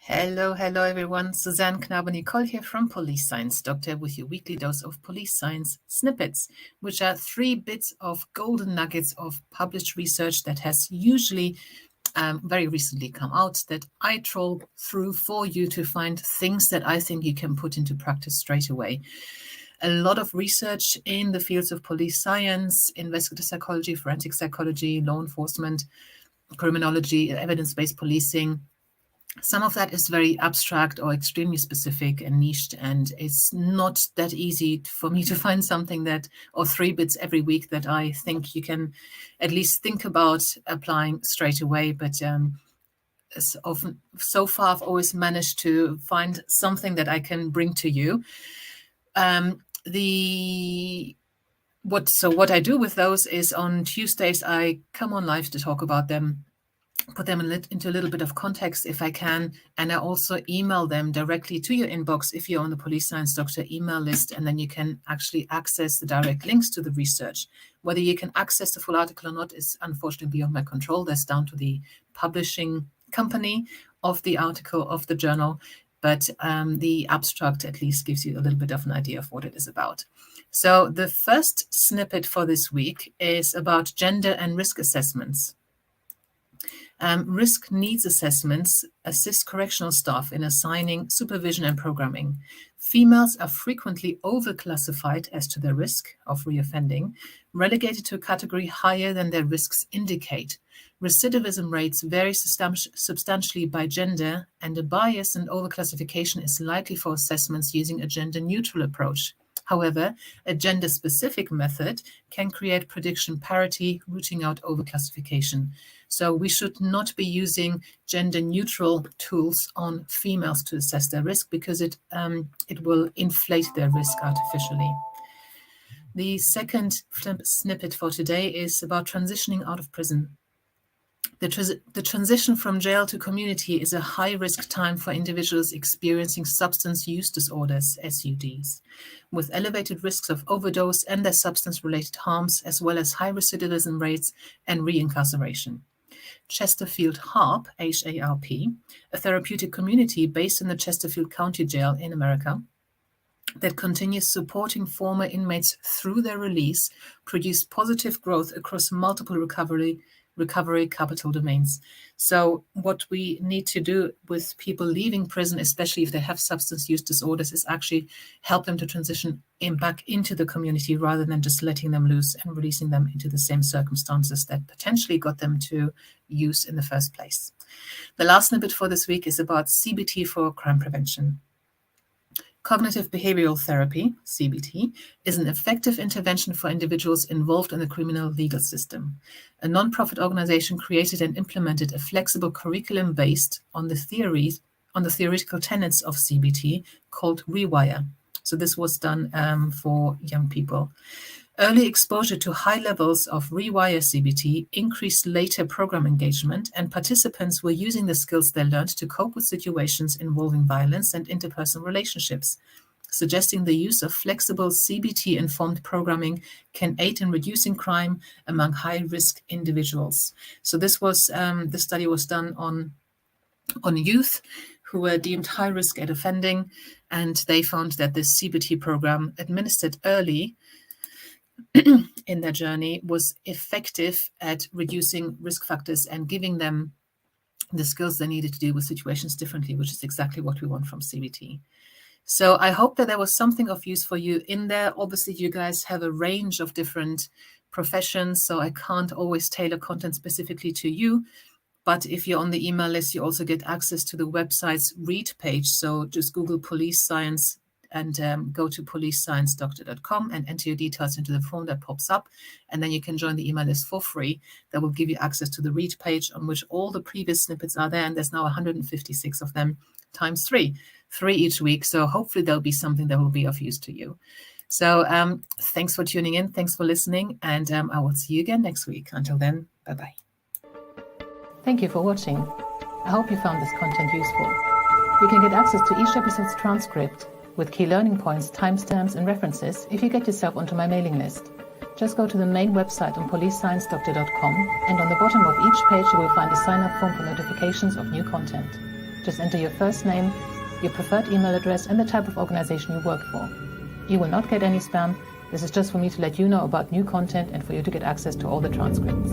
Hello everyone. Suzanne Knabe-Nicole here from Police Science Doctor with your weekly dose of police science snippets, which are 3 bits of golden nuggets of published research that has usually very recently come out that I troll through for you to find things that I think you can put into practice straight away. A lot of research in the fields of police science, investigative psychology, forensic psychology, law enforcement, criminology, evidence-based policing. Some of that is very abstract or extremely specific and niched, and it's not that easy for me to find something or 3 bits every week that I think you can at least think about applying straight away. But so far, I've always managed to find something that I can bring to you. What I do with those is on Tuesdays, I come on live to talk about them, put them into a little bit of context if I can, and I also email them directly to your inbox if you're on the Police Science Doctor email list, and then you can actually access the direct links to the research. Whether you can access the full article or not is unfortunately beyond my control. That's down to the publishing company of the article, of the journal, but the abstract at least gives you a little bit of an idea of what it is about. So the first snippet for this week is about gender and risk assessments. Risk needs assessments assist correctional staff in assigning supervision and programming. Females are frequently overclassified as to their risk of reoffending, relegated to a category higher than their risks indicate. Recidivism rates vary substantially by gender, and a bias and overclassification is likely for assessments using a gender-neutral approach. However, a gender-specific method can create prediction parity, rooting out overclassification. So we should not be using gender-neutral tools on females to assess their risk, because it will inflate their risk artificially. The second snippet for today is about transitioning out of prison. The transition from jail to community is a high-risk time for individuals experiencing substance use disorders, SUDs, with elevated risks of overdose and their substance-related harms, as well as high recidivism rates and reincarceration. Chesterfield HARP, H-A-R-P, a therapeutic community based in the Chesterfield County Jail in America, that continues supporting former inmates through their release, produced positive growth across multiple recovery capital domains. So what we need to do with people leaving prison, especially if they have substance use disorders, is actually help them to transition back into the community rather than just letting them loose and releasing them into the same circumstances that potentially got them to use in the first place. The last snippet for this week is about CBT for crime prevention. Cognitive behavioral therapy, CBT, is an effective intervention for individuals involved in the criminal legal system. A non-profit organization created and implemented a flexible curriculum based on the theoretical tenets of CBT called Rewire. So this was done for young people. Early exposure to high levels of Rewire CBT increased later program engagement, and participants were using the skills they learned to cope with situations involving violence and interpersonal relationships, suggesting the use of flexible CBT-informed programming can aid in reducing crime among high-risk individuals. So this was the study was done on youth who were deemed high risk at offending, and they found that this CBT program administered early in their journey was effective at reducing risk factors and giving them the skills they needed to deal with situations differently, which is exactly what we want from CBT. So I hope that there was something of use for you in there. Obviously, you guys have a range of different professions, so I can't always tailor content specifically to you. But if you're on the email list, you also get access to the website's read page. So just Google police science and go to policesciencedoctor.com and enter your details into the form that pops up. And then you can join the email list for free. That will give you access to the read page on which all the previous snippets are there. And there's now 156 of them times 3 each week. So hopefully there'll be something that will be of use to you. So thanks for tuning in. Thanks for listening. And I will see you again next week. Until then, bye-bye. Thank you for watching. I hope you found this content useful. You can get access to each episode's transcript with key learning points, timestamps, and references if you get yourself onto my mailing list. Just go to the main website on policesciencedoctor.com, and on the bottom of each page you will find a sign-up form for notifications of new content. Just enter your first name, your preferred email address, and the type of organization you work for. You will not get any spam. This is just for me to let you know about new content and for you to get access to all the transcripts.